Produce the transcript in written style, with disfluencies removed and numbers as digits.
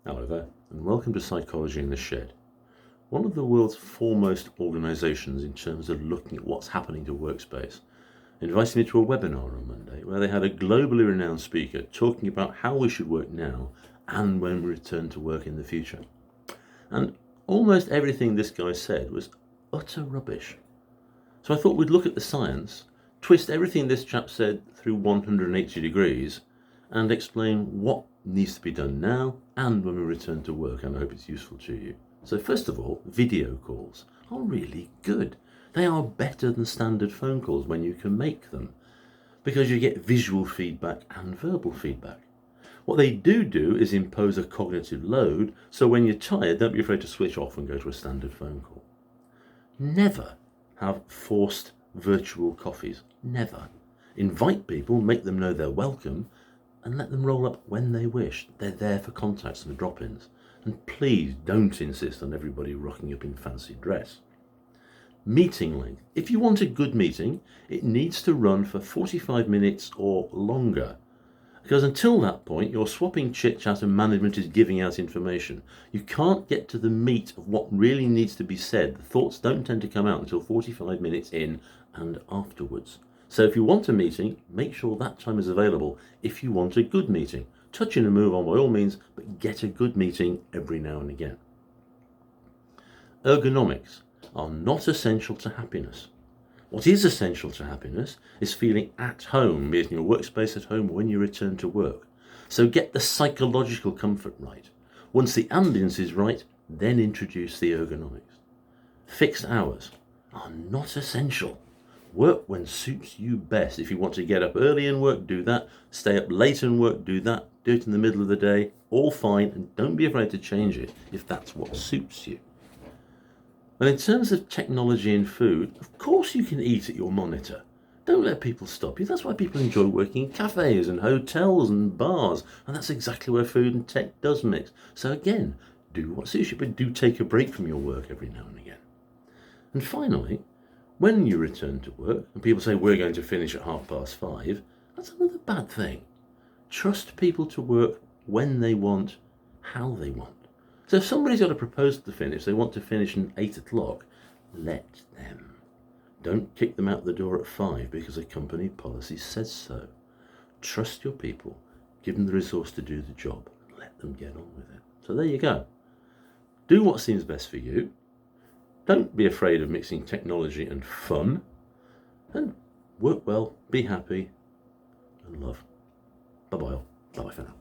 Hello there, and welcome to Psychology in the Shed. One of the world's foremost organisations in terms of looking at what's happening to workspace invited me to a webinar on Monday where they had a globally renowned speaker talking about how we should work now and when we return to work in the future. And almost everything this guy said was utter rubbish. So I thought we'd look at the science, twist everything this chap said through 180 degrees, and explain what needs to be done now and when we return to work, and I hope it's useful to you. So first of all, video calls are really good. They are better than standard phone calls when you can make them, because you get visual feedback and verbal feedback. What they do is impose a cognitive load, so when you're tired, don't be afraid to switch off and go to a standard phone call. Never have forced virtual coffees. Never. Invite people, make them know they're welcome, and let them roll up when they wish. They're there for contacts and drop-ins. And please don't insist on everybody rocking up in fancy dress. Meeting length. If you want a good meeting, it needs to run for 45 minutes or longer. Because until that point, you're swapping chit-chat and management is giving out information. You can't get to the meat of what really needs to be said. The thoughts don't tend to come out until 45 minutes in and afterwards. So if you want a meeting, make sure that time is available if you want a good meeting. Touch in and move on by all means, but get a good meeting every now and again. Ergonomics are not essential to happiness. What is essential to happiness is feeling at home, be it in your workspace at home or when you return to work. So get the psychological comfort right. Once the ambience is right, then introduce the ergonomics. Fixed hours are not essential. Work when suits you best. If you want to get up early and work, do that. Stay up late and work, do that. Do it in the middle of the day, all fine, and don't be afraid to change it if that's what suits you. And in terms of technology and food, of course you can eat at your monitor. Don't let people stop you. That's why people enjoy working in cafes and hotels and bars, and that's exactly where food and tech does mix. So again, do what suits you, but do take a break from your work every now and again. And finally, when you return to work, and people say we're going to finish at 5:30, that's another bad thing. Trust people to work when they want, how they want. So if somebody's got a proposal to finish, they want to finish at 8 o'clock, let them. Don't kick them out the door at 5 because a company policy says so. Trust your people, give them the resource to do the job, and let them get on with it. So there you go. Do what seems best for you. Don't be afraid of mixing technology and fun. And work well, be happy, and love. Bye-bye all. Bye-bye for now.